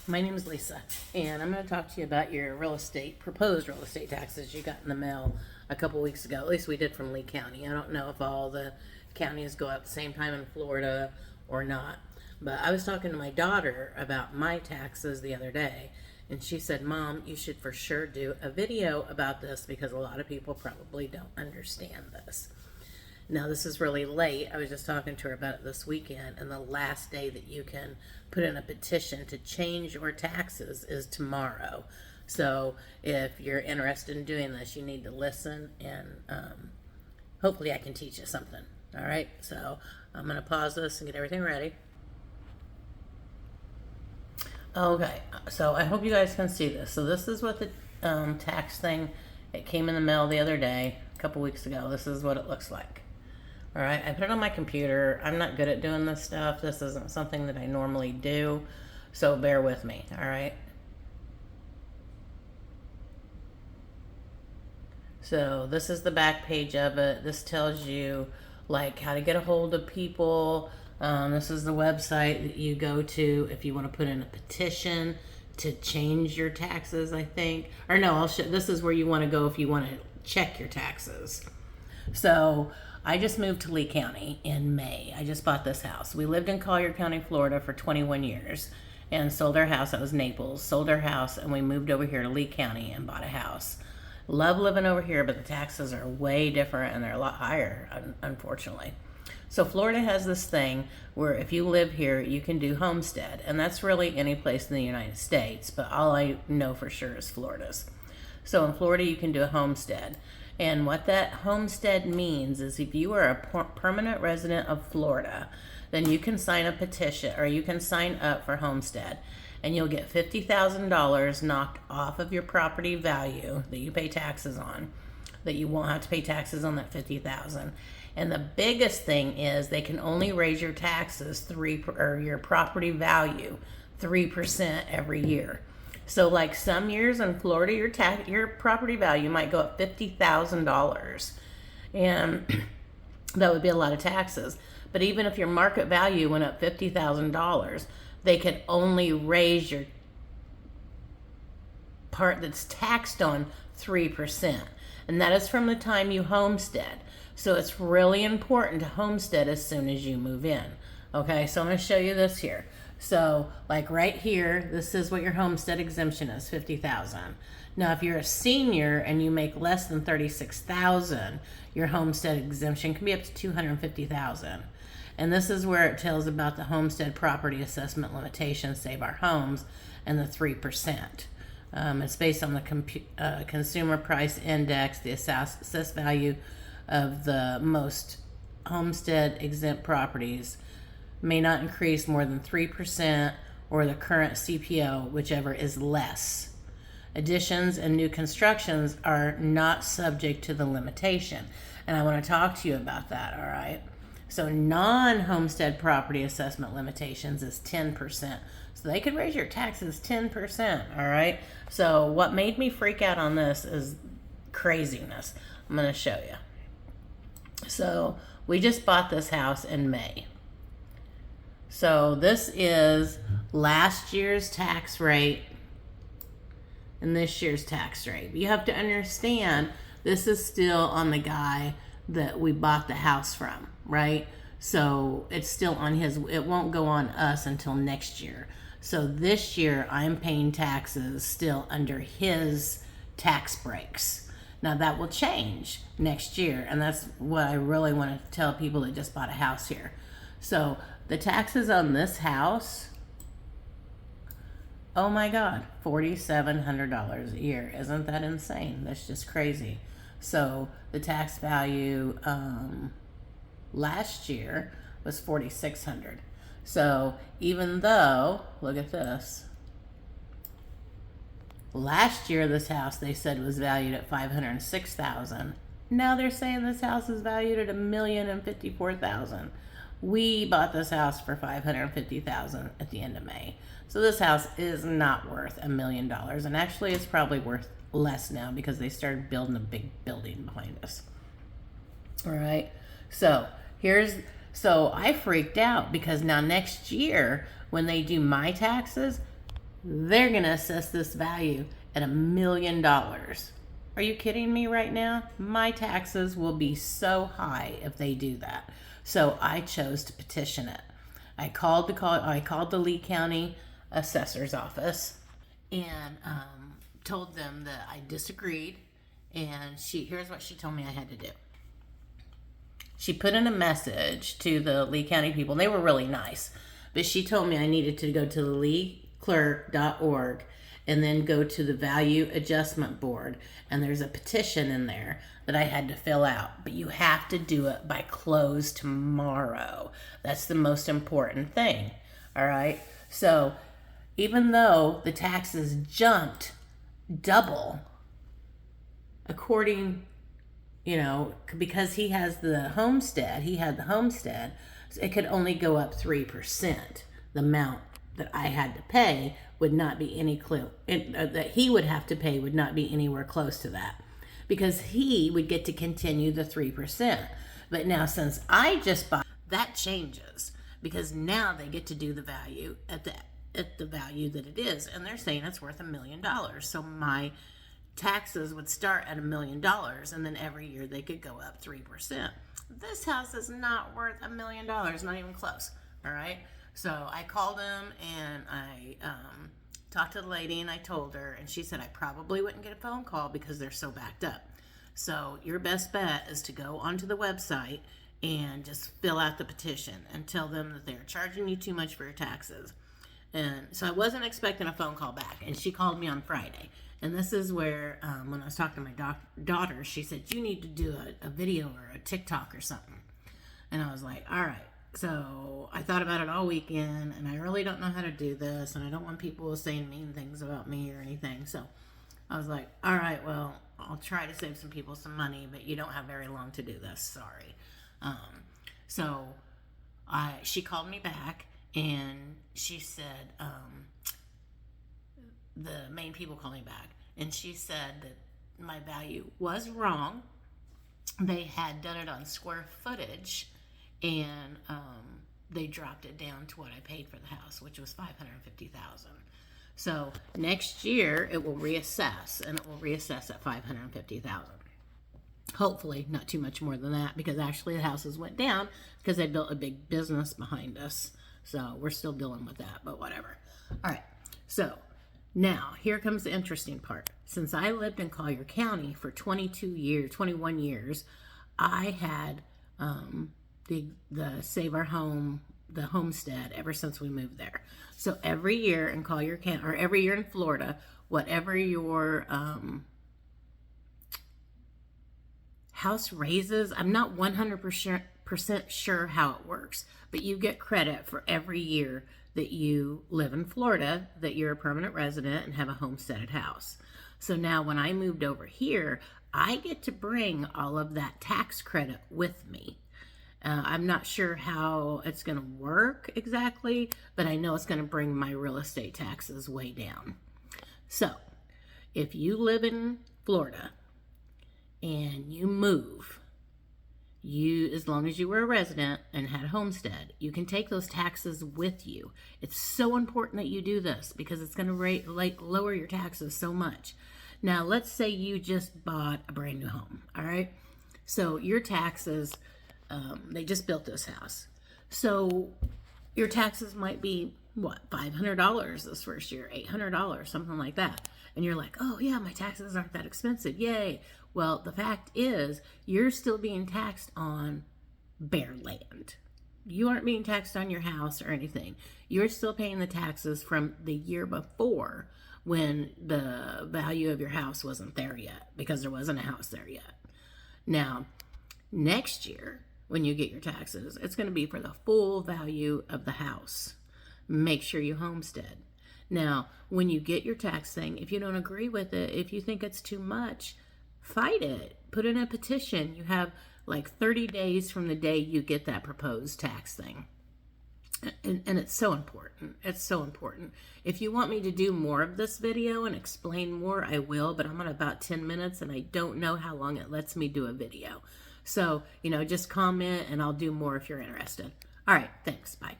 My name is Lisa, and I'm going to talk to you about your proposed real estate taxes you got in the mail a couple weeks ago. At least we did from Lee County. I don't know if all the counties go out at the same time in Florida or not. But I was talking to my daughter about my taxes the other day, and she said, Mom, you should for sure do a video about this because a lot of people probably don't understand this. Now, this is really late. I was just talking to her about it this weekend, and the last day that you can put in a petition to change your taxes is tomorrow. So if you're interested in doing this, you need to listen, and hopefully I can teach you something. All right, so I'm going to pause this and get everything ready. Okay, so I hope you guys can see this. So this is what the tax thing, it came in the mail the other day, a couple weeks ago. This is what it looks like. All right, I put it on my computer. I'm not good at doing this stuff. This isn't something that I normally do, so bear with me, all right? So this is the back page of it. This tells you like how to get a hold of people. This is the website that you go to if you want to put in a petition to change your taxes, I think. Or no, this is where you want to go if you want to check your taxes. So I just moved to Lee County in May. I just bought this house. We lived in Collier County, Florida for 21 years and sold our house. That was Naples. Sold our house and we moved over here to Lee County and bought a house. Love living over here, but the taxes are way different and they're a lot higher, unfortunately. So Florida has this thing where if you live here, you can do Homestead. And that's really any place in the United States, but all I know for sure is Florida's. So in Florida, you can do a Homestead. And what that homestead means is if you are a permanent resident of Florida, then you can sign a petition or you can sign up for homestead and you'll get $50,000 knocked off of your property value that you pay taxes on, that you won't have to pay taxes on that $50,000. And the biggest thing is they can only raise your taxes your property value 3% every year. So like some years in Florida, your property value might go up $50,000 and that would be a lot of taxes. But even if your market value went up $50,000, they could only raise your part that's taxed on 3%. And that is from the time you homestead. So it's really important to homestead as soon as you move in. Okay, so I'm going to show you this here. So like right here, this is what your homestead exemption is, $50,000. Now, if you're a senior and you make less than $36,000, your homestead exemption can be up to $250,000. And this is where it tells about the homestead property assessment limitations, Save Our Homes, and the 3%. It's based on the consumer price index, the assessed value of the most homestead exempt properties may not increase more than 3% or the current CPO, whichever is less. Additions and new constructions are not subject to the limitation. And I want to talk to you about that, all right? So non-homestead property assessment limitations is 10%. So they could raise your taxes 10%, all right? So what made me freak out on this is craziness. I'm going to show you. So we just bought this house in May. So this is last year's tax rate and this year's tax rate. You have to understand this is still on the guy that we bought the house from, right? So it's still on his, it won't go on us until next year. So this year I'm paying taxes still under his tax breaks. Now that will change next year, and that's what I really want to tell people that just bought a house here. So the taxes on this house, oh my God, $4,700 a year. Isn't that insane? That's just crazy. So the tax value last year was $4,600. So even though, look at this, last year this house they said was valued at $506,000. Now they're saying this house is valued at $1,054,000. We bought this house for $550,000 at the end of May. So this house is not worth $1 million, and actually it's probably worth less now because they started building a big building behind us. All right. So I freaked out because now next year when they do my taxes, they're going to assess this value at $1,000,000. Are you kidding me right now? My taxes will be so high if they do that. So I chose to petition it. I called the Lee County Assessor's Office and told them that I disagreed. And here's what she told me I had to do. She put in a message to the Lee County people. They were really nice. But she told me I needed to go to the leeclerk.org and then go to the Value Adjustment Board. And there's a petition in there that I had to fill out. But you have to do it by close tomorrow. That's the most important thing. All right? So even though the taxes jumped double, according, because he had the homestead, so it could only go up 3%. The amount that I had to pay would not be that he would have to pay would not be anywhere close to that, because he would get to continue the 3%. But now, since I just bought, that changes, because now they get to do the value at the value that it is, and they're saying it's worth $1,000,000. So my taxes would start at $1,000,000, and then every year they could go up 3%. This house is not worth $1,000,000, not even close. All right. So I called him and I talked to the lady and I told her, and she said I probably wouldn't get a phone call because they're so backed up. So your best bet is to go onto the website and just fill out the petition and tell them that they're charging you too much for your taxes. And so I wasn't expecting a phone call back, and she called me on Friday. And this is where, when I was talking to my daughter, she said, you need to do a video or a TikTok or something. And I was like, all right. So I thought about it all weekend, and I really don't know how to do this, and I don't want people saying mean things about me or anything. So I was like, all right, well, I'll try to save some people some money, but you don't have very long to do this. Sorry. So she called me back, and she said, the main people called me back, and she said that my value was wrong. They had done it on square footage, and they dropped it down to what I paid for the house, which was $550,000. So next year it will reassess, and it will reassess at $550,000. Hopefully not too much more than that, because actually the houses went down because they built a big business behind us. So we're still dealing with that, but whatever. All right. So now here comes the interesting part. Since I lived in Collier County for 21 years, I had the Save Our Home, the Homestead, ever since we moved there. So every year in Collier County, or every year in Florida, whatever your house raises, I'm not 100% sure how it works, but you get credit for every year that you live in Florida, that you're a permanent resident and have a homesteaded house. So now when I moved over here, I get to bring all of that tax credit with me. I'm not sure how it's going to work exactly, but I know it's going to bring my real estate taxes way down. So if you live in Florida and you move, as long as you were a resident and had a homestead, you can take those taxes with you. It's so important that you do this, because it's going to lower your taxes so much. Now, let's say you just bought a brand new home, all right? So your taxes, they just built this house. So your taxes might be, $500 this first year, $800, something like that. And you're like, oh yeah, my taxes aren't that expensive, yay. Well, the fact is, you're still being taxed on bare land. You aren't being taxed on your house or anything. You're still paying the taxes from the year before, when the value of your house wasn't there yet, because there wasn't a house there yet. Now, next year, when you get your taxes, it's going to be for the full value of the house. Make sure you homestead. Now, when you get your tax thing, if you don't agree with it, if you think it's too much, fight it. Put in a petition. You have like 30 days from the day you get that proposed tax thing. And it's so important. It's so important. If you want me to do more of this video and explain more, I will, but I'm at about 10 minutes and I don't know how long it lets me do a video. So, just comment and I'll do more if you're interested. All right, thanks. Bye.